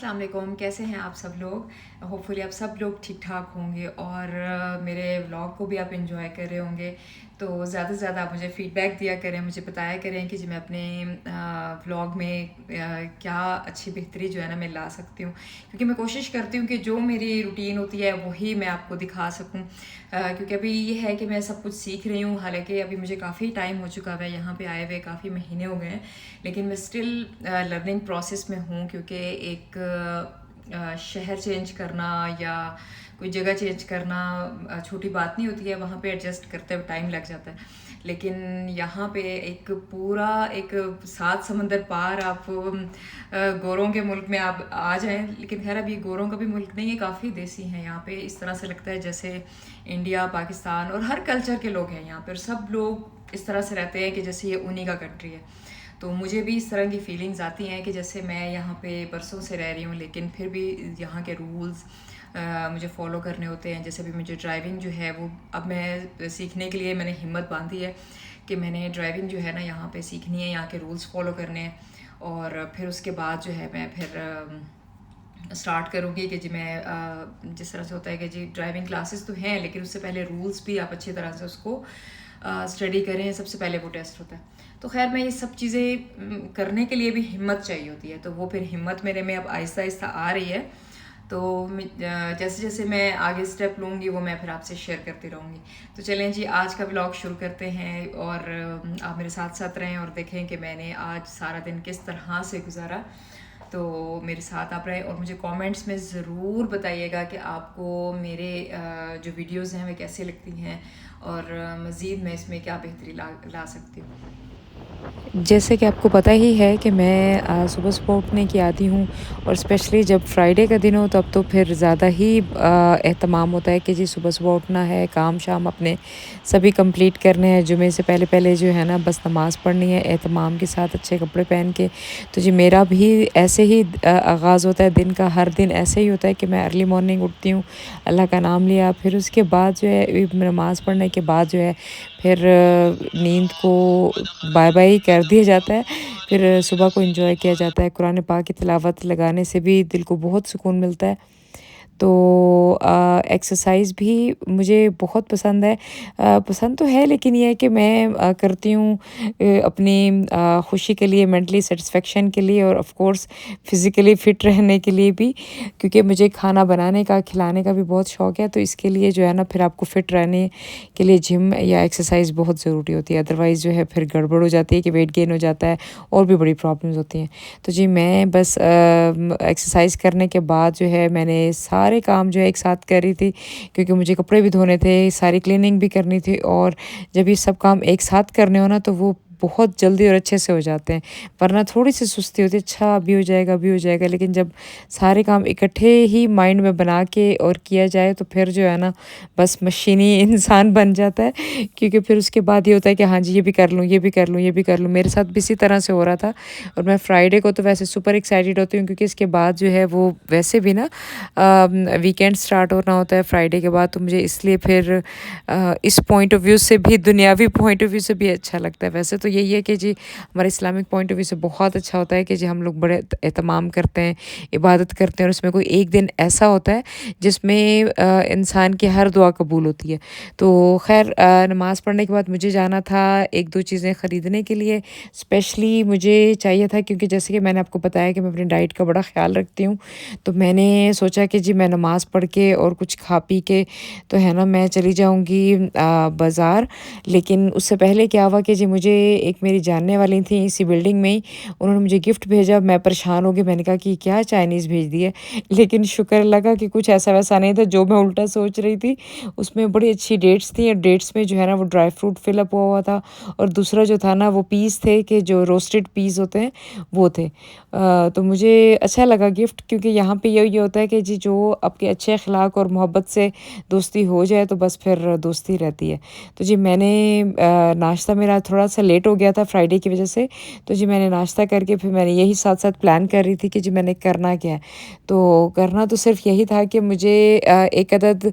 अस्सलाम वालेकुम, कैसे हैं आप सब लोग। होपफुली आप सब लोग ठीक ठाक होंगे और मेरे व्लॉग को भी आप एंजॉय कर रहे होंगे। तो ज़्यादा से ज़्यादा आप मुझे फ़ीडबैक दिया करें, मुझे बताया करें कि जी मैं अपने व्लॉग में क्या अच्छी बेहतरी जो है ना मैं ला सकती हूँ, क्योंकि मैं कोशिश करती हूँ कि जो मेरी रूटीन होती है वही मैं आपको दिखा सकूँ। क्योंकि अभी ये है कि मैं सब कुछ सीख रही हूँ, हालांकि अभी मुझे काफ़ी टाइम हो चुका है यहाँ पे आए हुए, काफ़ी महीने हो गए हैं, लेकिन मैं स्टिल लर्निंग प्रोसेस में हूँ। क्योंकि एक शहर चेंज करना या कोई जगह चेंज करना छोटी बात नहीं होती है, वहाँ पे एडजस्ट करते हुए टाइम लग जाता है। लेकिन यहाँ पे एक पूरा एक 7 समंदर पार आप गोरों के मुल्क में आप आ जाएं, लेकिन खैर अभी गोरों का भी मुल्क नहीं है, काफ़ी देसी हैं यहाँ पे। इस तरह से लगता है जैसे इंडिया, पाकिस्तान और हर कल्चर के लोग हैं यहाँ पर, सब लोग इस तरह से रहते हैं कि जैसे ये उन्हीं का कंट्री है। तो मुझे भी इस तरह की फीलिंग्स आती हैं कि जैसे मैं यहाँ पे बरसों से रह रही हूँ, लेकिन फिर भी यहाँ के रूल्स मुझे फॉलो करने होते हैं। जैसे भी मुझे ड्राइविंग जो है वो अब मैं सीखने के लिए मैंने हिम्मत बांधी है कि मैंने ड्राइविंग जो है ना यहाँ पे सीखनी है, यहाँ के रूल्स फॉलो करने हैं। और फिर उसके बाद जो है मैं फिर स्टार्ट करूँगी कि जी मैं जिस तरह से होता है कि जी ड्राइविंग क्लासेस तो हैं, लेकिन उससे पहले रूल्स भी आप अच्छी तरह से उसको स्टडी करें, सबसे पहले वो टेस्ट होता है। तो खैर मैं ये सब चीज़ें करने के लिए भी हिम्मत चाहिए होती है, तो वो फिर हिम्मत मेरे में अब आहिस्ता आहिस्ता आ रही है। तो जैसे जैसे मैं आगे स्टेप लूँगी वो मैं फिर आपसे शेयर करती रहूँगी। तो चलें जी, आज का ब्लॉग शुरू करते हैं और आप मेरे साथ साथ रहें और देखें कि मैंने आज सारा दिन किस तरह से गुजारा। तो मेरे साथ आप रहें और मुझे कमेंट्स में ज़रूर बताइएगा कि आपको मेरे जो वीडियोज़ हैं वे कैसी लगती हैं और मज़ीद मैं इसमें क्या बेहतरी ला सकती हूँ। जैसे कि आपको पता ही है कि मैं सुबह-सुबह उठने की आदी हूँ और स्पेशली जब फ्राइडे का दिन हो तब तो फिर ज़्यादा ही एहतमाम होता है कि जी सुबह-सुबह उठना है, काम-शाम अपने सभी कंप्लीट करने हैं। जुमे से पहले-पहले जो है ना बस नमाज़ पढ़नी है एहतमाम के साथ अच्छे कपड़े पहन के। तो जी मेरा भी ऐसे ही आगाज़ होता है दिन का, हर दिन ऐसे ही होता है कि मैं अर्ली मॉर्निंग उठती हूँ, अल्लाह का नाम लिया, फिर उसके बाद जो है नमाज़ पढ़ने के बाद जो है फिर नींद को बाय-बाय कर दिया जाता है। फिर सुबह को एन्जॉय किया जाता है। कुरान पाक की तिलावत लगाने से भी दिल को बहुत सुकून मिलता है। तो एक्सरसाइज़ भी मुझे बहुत पसंद है। पसंद तो है लेकिन ये है कि मैं करती हूँ अपनी खुशी के लिए, मेंटली सैटिस्फैक्शन के लिए और ऑफ़ कोर्स फिज़िकली फ़िट रहने के लिए भी, क्योंकि मुझे खाना बनाने का, खिलाने का भी बहुत शौक है। तो इसके लिए जो है ना फिर आपको फ़िट रहने के लिए जिम या एक्सरसाइज़ बहुत ज़रूरी होती है। अदरवाइज़ जो है फिर गड़बड़ हो जाती है कि वेट गेन हो जाता है और भी बड़ी प्रॉब्लम्स होती हैं। तो जी मैं बस एक्सरसाइज़ करने के बाद जो है मैंने सारे काम जो है एक साथ करी थी, क्योंकि मुझे कपड़े भी धोने थे, सारी क्लीनिंग भी करनी थी और जब ये सब काम एक साथ करने हो ना तो वो बहुत जल्दी और अच्छे से हो जाते हैं। वरना थोड़ी-सी सुस्ती होती है, अच्छा अभी हो जाएगा, अभी हो जाएगा, लेकिन जब सारे काम इकट्ठे ही माइंड में बना के और किया जाए तो फिर जो है ना बस मशीनी इंसान बन जाता है। क्योंकि फिर उसके बाद ये होता है कि हाँ जी, ये भी कर लूँ, ये भी कर लूँ, ये भी कर लूँ। मेरे साथ भी इसी तरह से हो रहा था और मैं फ्राइडे को तो वैसे सुपर एक्साइटेड होती हूँ, क्योंकि इसके बाद जो है वो वैसे भी ना वीकेंड स्टार्ट होना होता है फ्राइडे के बाद। तो मुझे इसलिए फिर इस पॉइंट ऑफ व्यू से भी, दुनियावी पॉइंट ऑफ व्यू से भी अच्छा लगता है। वैसे तो यही है कि जी हमारे इस्लामिक पॉइंट ऑफ व्यू से बहुत अच्छा होता है कि जी हम लोग बड़े एहतमाम करते हैं, इबादत करते हैं और उसमें कोई एक दिन ऐसा होता है जिसमें इंसान की हर दुआ कबूल होती है। तो खैर नमाज़ पढ़ने के बाद मुझे जाना था 1-2 चीज़ें ख़रीदने के लिए। स्पेशली मुझे चाहिए था, क्योंकि जैसे कि मैंने आपको बताया कि मैं अपनी डाइट का बड़ा ख़्याल रखती हूँ। तो मैंने सोचा कि जी मैं नमाज़ पढ़ के और कुछ खा पी के तो है ना मैं चली जाऊँगी बाज़ार। लेकिन उससे पहले क्या हुआ कि जी मुझे एक मेरी जानने वाली थी इसी बिल्डिंग में ही, उन्होंने मुझे गिफ्ट भेजा। मैं परेशान हो गई, मैंने कहा कि क्या चाइनीज़ भेज दी है। लेकिन शुक्र लगा कि कुछ ऐसा-वैसा नहीं था जो मैं उल्टा सोच रही थी। उसमें बड़ी अच्छी डेट्स थी और डेट्स में जो है ना वो ड्राई फ्रूट फिल अप हुआ था और दूसरा जो था ना वो पीस थे कि जो रोस्टेड पीस होते हैं वो थे। तो मुझे अच्छा लगा गिफ्ट, क्योंकि यहाँ पे यही होता है कि जी जो आपके अच्छे अखलाक और मोहब्बत से दोस्ती हो जाए तो बस फिर दोस्ती रहती है। तो जी मैंने नाश्ता मेरा थोड़ा सा लेट हो गया था फ्राइडे की वजह से। तो जी मैंने नाश्ता करके फिर मैंने यही साथ-साथ प्लान कर रही थी कि जी मैंने करना क्या है। तो करना तो सिर्फ़ यही था कि मुझे एक अदद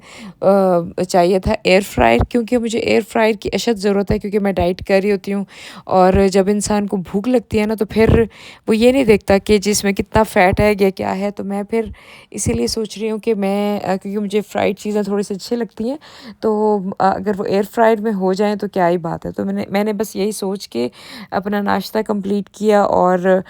चाहिए था एयर फ्रायर, क्योंकि मुझे एयर फ्रायर की अशद ज़रूरत है, क्योंकि मैं डाइट कर रही होती हूँ। और जब इंसान को भूख लगती है ना, तो फिर वो ये नहीं देखता कि जिसमें कितना फ़ैट है या क्या है। तो मैं फिर इसीलिए सोच रही हूँ कि मैं क्योंकि मुझे फ्राइड चीज़ें थोड़ी-सी अच्छी लगती हैं, तो अगर वो एयर फ्रायर में हो जाएँ तो क्या ही बात है। तो मैंने बस यही सोच के अपना नाश्ता कंप्लीट किया। और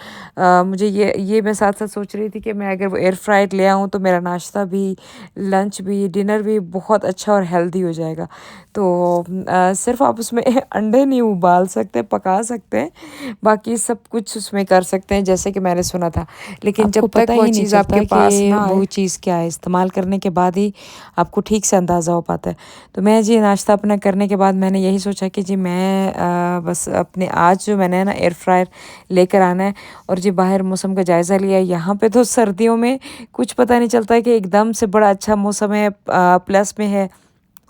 मुझे ये मैं साथ-साथ सोच रही थी कि मैं अगर वो एयर फ्रायर ले आऊँ तो मेरा नाश्ता भी, लंच भी, डिनर भी बहुत अच्छा और हेल्दी हो जाएगा। तो सिर्फ़ आप उसमें अंडे नहीं उबाल सकते, पका सकते हैं, बाकी सब कुछ उसमें कर सकते हैं जैसे कि मैंने सुना था। लेकिन आपको जब तक पता वो ही नहीं चीज़ आपके चलता पास कि ना आए, वो चीज़ क्या है, इस्तेमाल करने के बाद ही आपको ठीक से अंदाज़ा हो पाता है। तो मैं जी नाश्ता अपना करने के बाद मैंने यही सोचा कि जी मैं बस अपने आज जो मैंने है ना एयर फ्रायर लेकर आना है। और जी बाहर मौसम का जायज़ा लिया। यहाँ पे तो सर्दियों में कुछ पता नहीं चलता है कि एकदम से बड़ा अच्छा मौसम है, प्लस में है,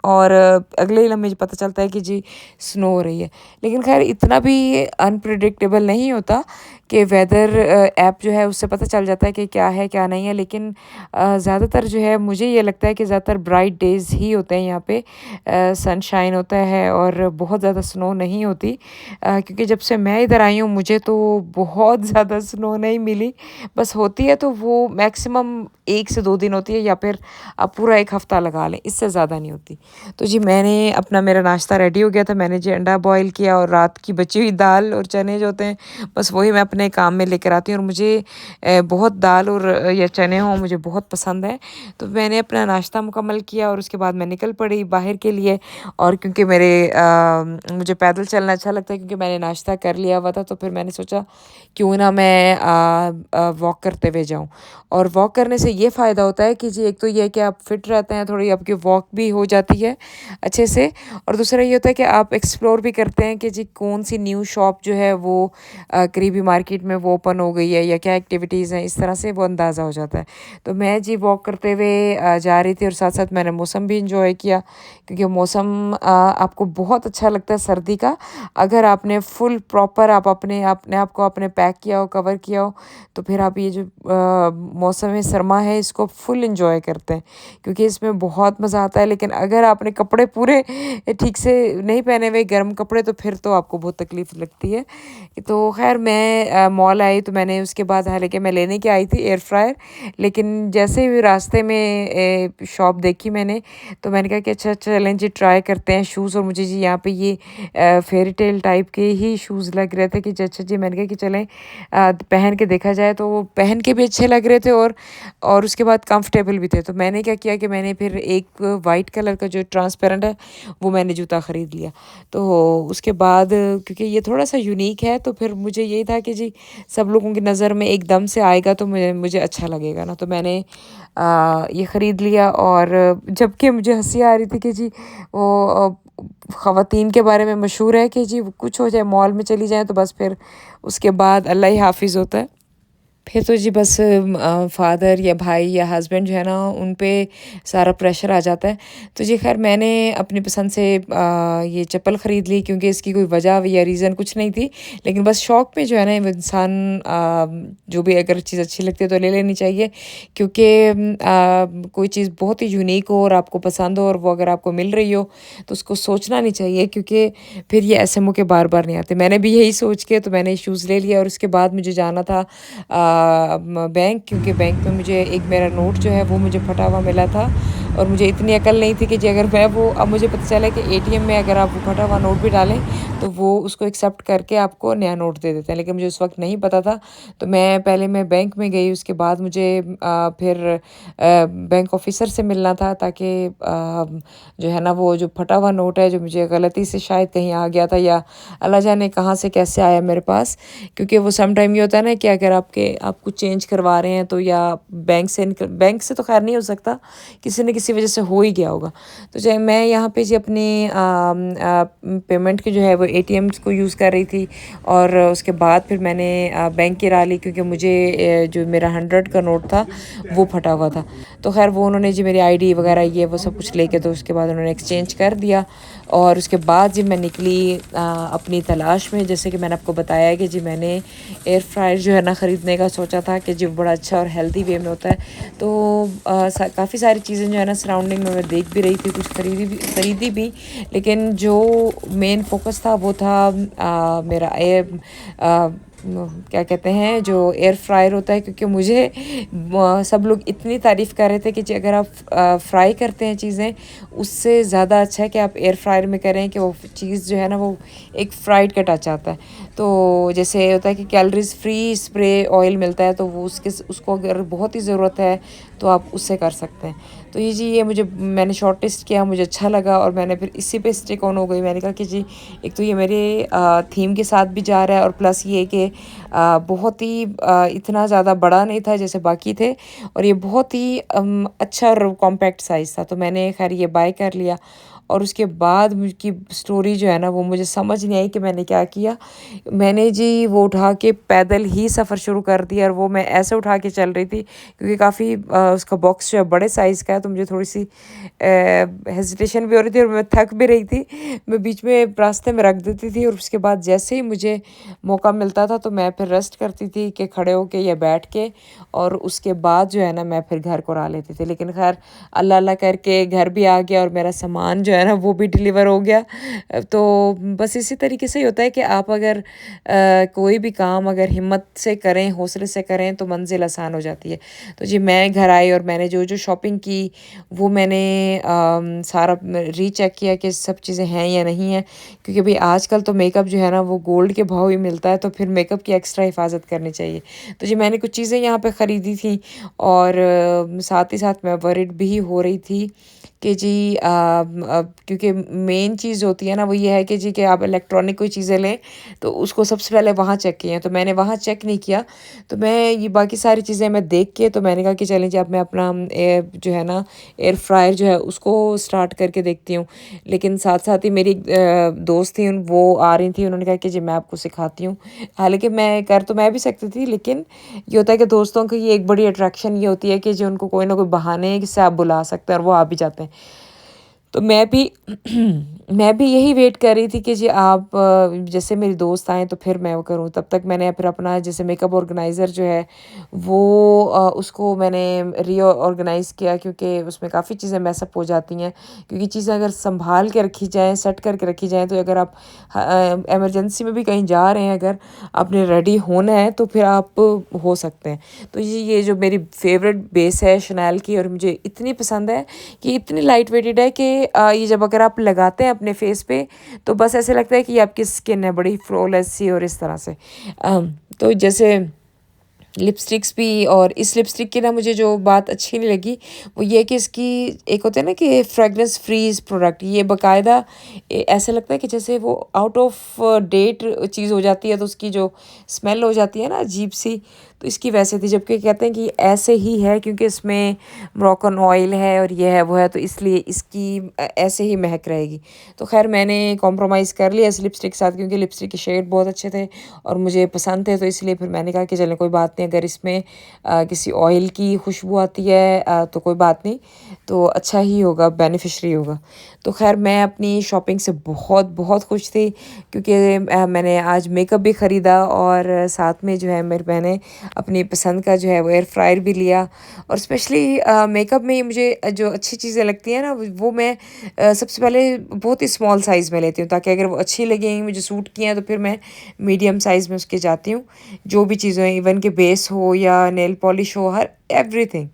और अगले ही लम्हे पता चलता है कि जी स्नो हो रही है। लेकिन ख़ैर इतना भी अनप्रेडिक्टेबल नहीं होता कि वेदर ऐप जो है उससे पता चल जाता है कि क्या है क्या नहीं है। लेकिन ज़्यादातर जो है मुझे ये लगता है कि ज़्यादातर ब्राइट डेज़ ही होते हैं यहाँ पे, सनशाइन होता है और बहुत ज़्यादा स्नो नहीं होती। क्योंकि जब से मैं इधर आई हूँ मुझे तो बहुत ज़्यादा स्नो नहीं मिली। बस होती है तो वो मैक्सिमम 1 से 2 दिन होती है, या फिर आप पूरा 1 हफ़्ता लगा लें, इससे ज़्यादा नहीं होती। तो जी मैंने अपना मेरा नाश्ता रेडी हो गया था। मैंने जी अंडा बॉयल किया और रात की बची हुई दाल और चने जो होते हैं, बस वही मैं अपने काम में लेकर आती हूँ। और मुझे बहुत दाल और या चने हों मुझे बहुत पसंद है। तो मैंने अपना नाश्ता मुकम्मल किया और उसके बाद मैं निकल पड़ी बाहर के लिए। और क्योंकि मुझे पैदल चलना अच्छा लगता है, क्योंकि मैंने नाश्ता कर लिया हुआ था, तो फिर मैंने सोचा क्यों ना मैं वॉक करते हुए जाऊँ। और वॉक करने से ये फ़ायदा होता है कि जी एक तो ये है कि आप फिट रहते हैं, थोड़ी आपकी वॉक भी हो जाती है अच्छे से। और दूसरा ये होता है कि आप एक्सप्लोर भी करते हैं कि जी कौन सी न्यू शॉप जो है वो करीबी मार्केट में वो ओपन हो गई है, या क्या एक्टिविटीज़ हैं, इस तरह से वो अंदाज़ा हो जाता है। तो मैं जी वॉक करते हुए जा रही थी, और साथ साथ मैंने मौसम भी इंजॉय किया, क्योंकि मौसम आपको बहुत अच्छा लगता है सर्दी का, अगर आपने फुल प्रॉपर आप अपने आप को आपने पैक किया हो, कवर किया हो। तो फिर आप ये जो मौसम सरमा है इसको फुल इंजॉय करते हैं, क्योंकि इसमें बहुत मज़ा आता है। लेकिन अगर आपने कपड़े पूरे ठीक से नहीं पहने हुए, गर्म कपड़े, तो फिर तो आपको बहुत तकलीफ़ लगती है। तो ख़ैर मैं मॉल आई तो मैंने उसके बाद, हालाँकि मैं लेने की आई थी एयर फ्रायर, लेकिन जैसे ही रास्ते में शॉप देखी मैंने, तो मैंने कहा कि अच्छा चलें जी ट्राई करते हैं शूज़। और मुझे जी यहाँ पे ये फेयरी टेल टाइप के ही शूज़ लग रहे थे कि अच्छा जी, मैंने कहा कि चलें पहन के देखा जाए। तो वो पहन के भी अच्छे लग रहे थे, और उसके बाद कंफर्टेबल भी थे। तो मैंने क्या किया कि मैंने फिर एक वाइट कलर का जो ट्रांसपेरेंट है वो मैंने जूता ख़रीद लिया। तो उसके बाद क्योंकि ये थोड़ा सा यूनिक है, तो फिर मुझे यही था कि जी सब लोगों की नज़र में एकदम से आएगा तो मुझे अच्छा लगेगा ना। तो मैंने ये ख़रीद लिया। और जबकि मुझे हंसी आ रही थी कि जी वो ख़वातीन के बारे में मशहूर है कि जी कुछ हो जाए, मॉल में चली जाएँ तो बस फिर उसके बाद अल्लाह ही हाफ़िज़ होता है। फिर तो जी बस फादर या भाई या हस्बैंड जो है ना, उन पे सारा प्रेशर आ जाता है। तो जी खैर मैंने अपनी पसंद से ये चप्पल ख़रीद ली, क्योंकि इसकी कोई वजह या रीज़न कुछ नहीं थी। लेकिन बस शौक में जो है ना वो इंसान जो भी अगर चीज़ अच्छी लगती है तो ले लेनी चाहिए, क्योंकि कोई चीज़ बहुत ही यूनिक हो और आपको पसंद हो, और वो अगर आपको मिल रही हो तो उसको सोचना नहीं चाहिए, क्योंकि फिर ये ऐसे मौके बार-बार नहीं आते। मैंने भी यही सोच के तो मैंने शूज़ ले लिया। और उसके बाद मुझे जाना था बैंक, क्योंकि बैंक में मुझे एक मेरा नोट जो है वो मुझे फटा हुआ मिला था। और मुझे इतनी अकल नहीं थी कि जी अगर मैं वो, अब मुझे पता चला कि एटीएम में अगर आप वो फटा हुआ नोट भी डालें तो वो उसको एक्सेप्ट करके आपको नया नोट दे देते हैं। लेकिन मुझे उस वक्त नहीं पता था। तो मैं बैंक में गई, उसके बाद मुझे फिर बैंक ऑफिसर से मिलना था, ताकि जो है ना वो जो फटा हुआ नोट है जो मुझे गलती से शायद कहीं आ गया था, या अल्लाह जाने कहाँ से कैसे आया मेरे पास। क्योंकि वो सम टाइम ये होता है ना कि अगर आप कुछ चेंज करवा रहे हैं, तो या बैंक से तो खैर नहीं हो सकता, किसी न किसी किसी वजह से हो ही गया होगा। तो चाहे मैं यहाँ पे जी अपनी पेमेंट की जो है वो एटीएम्स को यूज़ कर रही थी, और उसके बाद फिर मैंने बैंक की राह ली, क्योंकि मुझे जो मेरा 100 का नोट था वो फटा हुआ था। तो खैर वो उन्होंने जी मेरी आईडी वगैरह ये वो सब कुछ लेके, तो उसके बाद उन्होंने एक्सचेंज कर दिया। और उसके बाद जी मैं निकली अपनी तलाश में। जैसे कि मैंने आपको बताया कि जी मैंने एयर फ्रायर जो है ना ख़रीदने का सोचा था कि जो बड़ा अच्छा और हेल्दी वे में होता है। तो काफ़ी सारी चीज़ें जो है ना सराउंडिंग में मैं देख भी रही थी, कुछ ख़रीदी भी, लेकिन जो मेन फोकस था वो था मेरा क्या कहते हैं, जो एयर फ्रायर होता है। क्योंकि मुझे सब लोग इतनी तारीफ़ कर रहे थे कि जी अगर आप फ्राई करते हैं चीज़ें, उससे ज़्यादा अच्छा है कि आप एयर फ्रायर में करें, कि वो चीज़ जो है ना वो एक फ्राइड का टच आता है। तो जैसे होता है कि कैलोरीज फ्री स्प्रे ऑयल मिलता है, तो वो उसको अगर बहुत ही ज़रूरत है तो आप उससे कर सकते हैं। तो ये मैंने शॉर्ट लिस्ट किया, मुझे अच्छा लगा, और मैंने फिर इसी पे स्टिक ऑन हो गई। मैंने कहा कि जी एक तो ये मेरे थीम के साथ भी जा रहा है, और प्लस ये कि बहुत ही इतना ज़्यादा बड़ा नहीं था जैसे बाकी थे, और ये बहुत ही अच्छा और कॉम्पैक्ट साइज़ था। तो मैंने खैर ये बाय कर लिया। और उसके बाद की स्टोरी जो है ना वो मुझे समझ नहीं आई कि मैंने क्या किया। मैंने जी वो उठा के पैदल ही सफ़र शुरू कर दिया, और वो मैं ऐसे उठा के चल रही थी क्योंकि काफ़ी उसका बॉक्स जो है बड़े साइज़ का है, तो मुझे थोड़ी सी हेजिटेशन भी हो रही थी, और मैं थक भी रही थी। मैं बीच में रास्ते में रख देती थी, और उसके बाद जैसे ही मुझे मौका मिलता था तो मैं फिर रेस्ट करती थी कि खड़े होके या बैठ के, और उसके बाद जो है ना मैं फिर घर को आ लेती थी। लेकिन खैर अल्लाह अल्लाह करके घर भी आ गया, और मेरा सामान जो है ना वो भी डिलीवर हो गया। तो बस इसी तरीके से ही होता है कि आप अगर कोई भी काम अगर हिम्मत से करें, हौसले से करें, तो मंजिल आसान हो जाती है। तो जी मैं घर आई, और मैंने जो जो शॉपिंग की वो मैंने सारा रीचेक किया कि सब चीज़ें हैं या नहीं है। क्योंकि भाई आजकल तो मेकअप जो है ना वो गोल्ड के भाव ही मिलता है, तो फिर मेकअप की एक्स्ट्रा हिफाजत करनी चाहिए। तो जी मैंने कुछ चीज़ें यहाँ पे ख़रीदी थी, और साथ ही साथ मैं वरिड भी हो रही थी कि जी क्योंकि मेन चीज़ होती है ना वो ये है कि जी कि आप इलेक्ट्रॉनिक कोई चीज़ें लें तो उसको सबसे पहले वहाँ चेक किए, तो मैंने वहाँ चेक नहीं किया। तो मैं ये बाकी सारी चीज़ें मैं देख के, तो मैंने कहा कि चलें जी अब मैं अपना जो है ना एयर फ्रायर जो है उसको स्टार्ट करके देखती हूँ। लेकिन साथ साथ ही मेरी दोस्त थी, वो आ रही थी, उन्होंने कहा कि जी मैं आपको सिखाती हूँ। हालांकि मैं भी सकती थी, लेकिन ये होता है कि दोस्तों की ये एक बड़ी अट्रैक्शन ये होती है कि जो उनको कोई ना कोई बहाने से आप बुला सकते हैं, और वो आ भी जाते हैं। तो मैं भी मैं भी यही वेट कर रही थी कि जी आप जैसे मेरी दोस्त आएँ तो फिर मैं वो करूँ। तब तक मैंने फिर अपना जैसे मेकअप ऑर्गेनाइज़र जो है वो उसको मैंने रीऑर्गेनाइज़ किया, क्योंकि उसमें काफ़ी चीज़ें मैस अप हो जाती हैं। क्योंकि चीज़ें अगर सँभाल के रखी जाएँ, सेट करके रखी जाएँ, तो अगर आप इमरजेंसी में भी कहीं जा रहे हैं, अगर आपने रेडी होना है तो फिर आप हो सकते हैं। तो ये जो मेरी फ़ेवरेट बेस है शैनल की, और मुझे इतनी पसंद है कि इतनी लाइट वेटेड है कि ये जब अगर आप लगाते हैं अपने फेस पे तो बस ऐसे लगता है कि आपकी स्किन है बड़ी फ्लॉलेस सी, और इस तरह से तो जैसे लिपस्टिक्स भी। और इस लिपस्टिक की ना मुझे जो बात अच्छी नहीं लगी वो ये है कि इसकी एक होता है ना कि फ्रेगरेंस फ्रीज प्रोडक्ट, ये बाकायदा ऐसा लगता है कि जैसे वो आउट ऑफ डेट चीज़ हो जाती है, तो उसकी जो स्मेल हो जाती है ना अजीब सी, तो इसकी वैसे थी। जबकि कहते हैं कि ऐसे ही है क्योंकि इसमें मोरक्कन ऑयल है और ये है वो है, तो इसलिए इसकी ऐसे ही महक रहेगी। तो खैर मैंने कॉम्प्रोमाइज़ कर लिया इस लिपस्टिक के साथ, क्योंकि लिपस्टिक के शेड बहुत अच्छे थे और मुझे पसंद थे। तो इसलिए फिर मैंने कहा कि चलें कोई बात नहीं, अगर इसमें किसी ऑयल की खुशबू आती है तो कोई बात नहीं, तो अच्छा ही होगा, बेनिफिशरी होगा। तो खैर मैं अपनी शॉपिंग से बहुत बहुत खुश थी, क्योंकि मैंने आज मेकअप भी ख़रीदा, और साथ में जो है मैंने अपनी पसंद का जो है वो एयर फ्रायर भी लिया। और स्पेशली मेकअप में मुझे जो अच्छी चीज़ें लगती हैं ना वो मैं सबसे पहले बहुत ही स्मॉल साइज़ में लेती हूँ, ताकि अगर वो अच्छी लगेंगी, मुझे सूट की हैं, तो फिर मैं मीडियम साइज़ में उसके जाती हूँ। जो भी चीज़ें इवन के बेस हो या नेल पॉलिश हो, हर एवरीथिंग।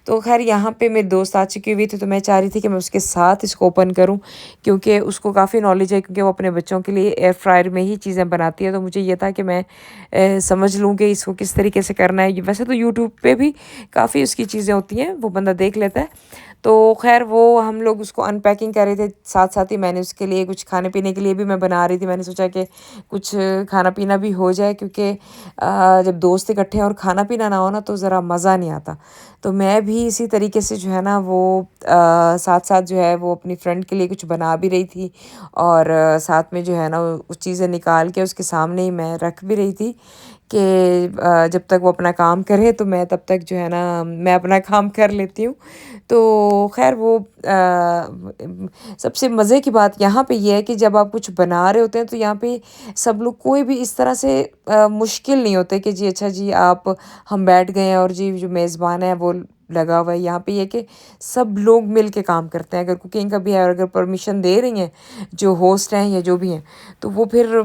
तो खैर यहाँ पे मेरे दोस्त आ चुकी हुई थी, तो मैं चाह रही थी कि मैं उसके साथ इसको ओपन करूँ, क्योंकि उसको काफ़ी नॉलेज है, क्योंकि वो अपने बच्चों के लिए एयर फ्रायर में ही चीज़ें बनाती है। तो मुझे ये था कि मैं समझ लूँ कि इसको किस तरीके से करना है। वैसे तो यूट्यूब पे भी काफ़ी उसकी चीज़ें होती हैं, वो बंदा देख लेता है। तो खैर वो हम लोग उसको अनपैकिंग कर रहे थे, साथ साथ ही मैंने उसके लिए कुछ खाने पीने के लिए भी मैं बना रही थी। मैंने सोचा कि कुछ खाना पीना भी हो जाए, क्योंकि जब दोस्त इकट्ठे हैं और खाना पीना ना हो ना तो ज़रा मज़ा नहीं आता। तो मैं भी इसी तरीके से जो है ना वो साथ साथ जो है वो अपनी फ्रेंड के लिए कुछ बना भी रही थी, और साथ में जो है ना वो चीज़ें निकाल के उसके सामने ही मैं रख भी रही थी कि जब तक वो अपना काम करे तो मैं तब तक जो है ना मैं अपना काम कर लेती हूँ। तो खैर वो सबसे मज़े की बात यहाँ पे ये है कि जब आप कुछ बना रहे होते हैं तो यहाँ पे सब लोग कोई भी इस तरह से मुश्किल नहीं होते कि जी अच्छा जी आप हम बैठ गए हैं और जी जो मेज़बान है वो लगा हुआ है। यहाँ पे ये है कि सब लोग मिल के काम करते हैं। अगर कुकिंग का भी है और अगर परमिशन दे रही हैं जो होस्ट हैं या जो भी हैं, तो वो फिर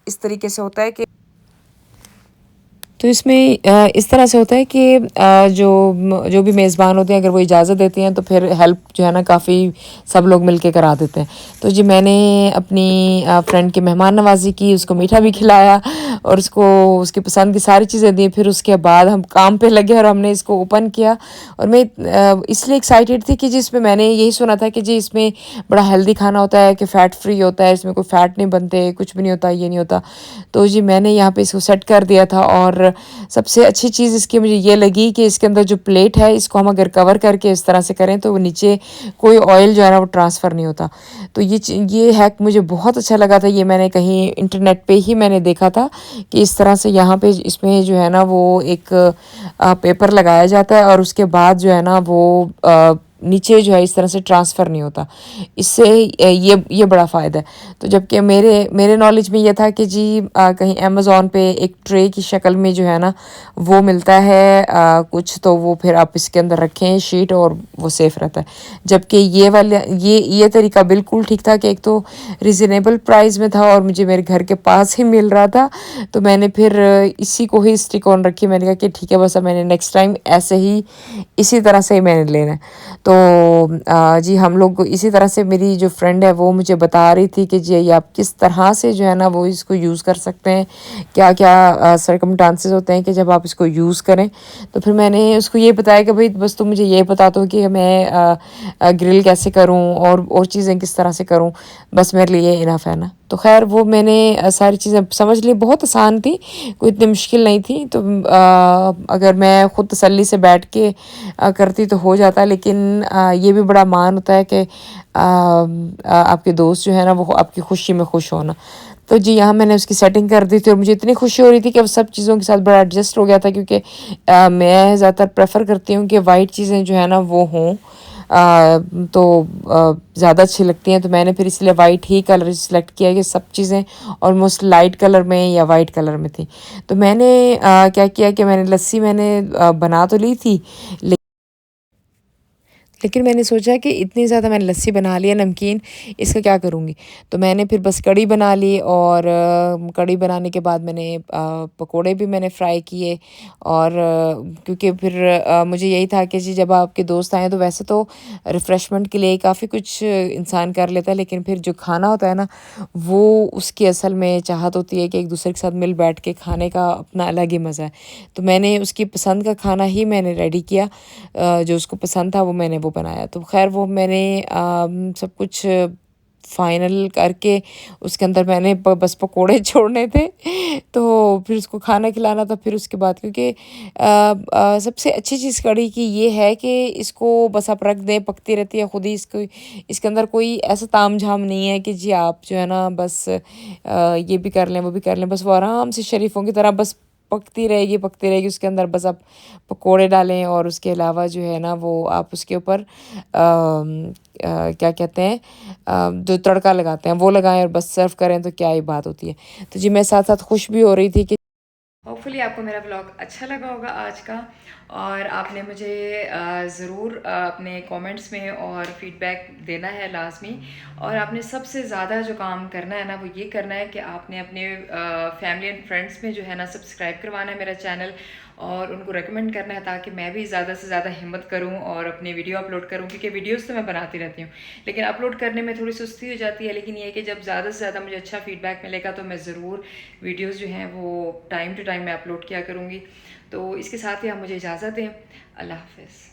इस तरीके से होता है कि तो इसमें इस तरह से होता है कि जो भी मेज़बान होते हैं अगर वो इजाज़त देते हैं तो फिर हेल्प जो है ना काफ़ी सब लोग मिलके करा देते हैं। तो जी मैंने अपनी फ्रेंड की मेहमान नवाज़ी की, उसको मीठा भी खिलाया और उसको उसकी पसंद की सारी चीज़ें दी। फिर उसके बाद हम काम पे लगे और हमने इसको ओपन किया। और मैं इसलिए एक्साइटेड थी कि जी इसमें मैंने यही सुना था कि जी इसमें बड़ा हेल्दी खाना होता है, कि फ़ैट फ्री होता है, इसमें कोई फ़ैट नहीं बनते, कुछ भी नहीं होता, ये नहीं होता। तो जी मैंने यहाँ पे इसको सेट कर दिया था। और सबसे अच्छी चीज़ इसकी मुझे ये लगी कि इसके अंदर जो प्लेट है इसको हम अगर कवर करके इस तरह से करें तो वो नीचे कोई ऑयल जो है ना वो ट्रांसफ़र नहीं होता। तो ये हैक मुझे बहुत अच्छा लगा था। ये मैंने कहीं इंटरनेट पे ही मैंने देखा था कि इस तरह से यहाँ पे इसमें जो है ना वो एक पेपर लगाया जाता है और उसके बाद जो है ना वो नीचे जो है इस तरह से ट्रांसफ़र नहीं होता। इससे ये बड़ा फ़ायदा है। तो जबकि मेरे मेरे नॉलेज में ये था कि जी कहीं अमेज़न पे एक ट्रे की शक्ल में जो है ना वो मिलता है कुछ, तो वो फिर आप इसके अंदर रखें शीट और वो सेफ़ रहता है। जबकि ये वाला ये तरीका बिल्कुल ठीक था कि एक तो रिज़नेबल प्राइस में था और मुझे मेरे घर के पास ही मिल रहा था। तो मैंने फिर इसी को ही स्टिक ऑन रखी। मैंने कहा कि ठीक है बस अब मैंने नेक्स्ट टाइम ऐसे ही इसी तरह से ही मैंने लेना है। तो जी हम लोग इसी तरह से, मेरी जो फ्रेंड है वो मुझे बता रही थी कि जी आप किस तरह से जो है ना वो इसको यूज़ कर सकते हैं, क्या क्या सर्कमस्टांसेस होते हैं कि जब आप इसको यूज़ करें। तो फिर मैंने उसको ये बताया कि भाई बस तुम मुझे ये बता दो कि मैं ग्रिल कैसे करूं और चीज़ें किस तरह से करूं, बस मेरे लिए इनफ है ना। तो खैर वो मैंने सारी चीज़ें समझ ली, बहुत आसान थी, कोई इतनी मुश्किल नहीं थी। तो अगर मैं ख़ुद तसल्ली से बैठ के करती तो हो जाता, लेकिन ये भी बड़ा मान होता है कि आपके दोस्त जो है ना वो आपकी खुशी में खुश होना। तो जी यहाँ मैंने उसकी सेटिंग कर दी थी और मुझे इतनी खुशी हो रही थी कि अब सब चीज़ों के साथ बड़ा एडजस्ट हो गया था, क्योंकि मैं ज़्यादातर प्रेफर करती हूँ कि वाइट चीज़ें जो है ना वो हों, तो ज़्यादा अच्छी लगती हैं। तो मैंने फिर इसलिए वाइट ही कलर सेलेक्ट किया कि सब चीज़ें ऑलमोस्ट लाइट कलर में या वाइट कलर में थी। तो मैंने क्या किया कि मैंने लस्सी मैंने बना तो ली थी, लेकिन मैंने सोचा कि इतनी ज़्यादा मैंने लस्सी बना ली है नमकीन, इसका क्या करूँगी। तो मैंने फिर बस कढ़ी बना ली और कढ़ी बनाने के बाद मैंने पकोड़े भी मैंने फ्राई किए। और क्योंकि फिर मुझे यही था कि जी जब आपके दोस्त आएँ तो वैसे तो रिफ़्रेशमेंट के लिए काफ़ी कुछ इंसान कर लेता है, लेकिन फिर जो खाना होता है ना वो उसकी असल में चाहत होती है कि एक दूसरे के साथ मिल बैठ के खाने का अपना अलग ही मज़ा है। तो मैंने उसकी पसंद का खाना ही मैंने रेडी किया, जो उसको पसंद था वो मैंने वो बनाया। तो ख़ैर वो मैंने सब कुछ फाइनल करके उसके अंदर मैंने बस पकोड़े छोड़ने थे, तो फिर उसको खाना खिलाना था। फिर उसके बाद क्योंकि सबसे अच्छी चीज़ कढ़ी की ये है कि इसको बस आप रख दें, पकती रहती है खुद ही। इसके अंदर कोई ऐसा तामझाम नहीं है कि जी आप जो है ना बस ये भी कर लें वो भी कर लें, बस वो आराम से शरीफों की तरह बस पकती रहेगी। उसके अंदर बस आप पकोड़े डालें और उसके अलावा जो है ना वो आप उसके ऊपर क्या कहते हैं जो तड़का लगाते हैं वो लगाएं और बस सर्व करें, तो क्या ही बात होती है। तो जी मैं साथ साथ खुश भी हो रही थी कि होपफुली आपको मेरा ब्लॉग अच्छा लगा होगा आज का, और आपने मुझे ज़रूर अपने कमेंट्स में और फीडबैक देना है लाजमी। और आपने सबसे ज़्यादा जो काम करना है ना वो ये करना है कि आपने अपने फैमिली एंड फ्रेंड्स में जो है ना सब्सक्राइब करवाना है मेरा चैनल, और उनको रेकमेंड करना है ताकि मैं भी ज़्यादा से ज़्यादा हिम्मत करूं और अपने वीडियो अपलोड करूं। क्योंकि वीडियोस तो मैं बनाती रहती हूं लेकिन अपलोड करने में थोड़ी सुस्ती हो जाती है। लेकिन ये है कि जब ज़्यादा से ज़्यादा मुझे अच्छा फीडबैक मिलेगा तो मैं ज़रूर वीडियोज़ जो हैं वो टाइम टू टाइम मैं अपलोड किया करूँगी। तो इसके साथ ही आप मुझे इजाज़त दें। अल्लाह हाफ़िज़।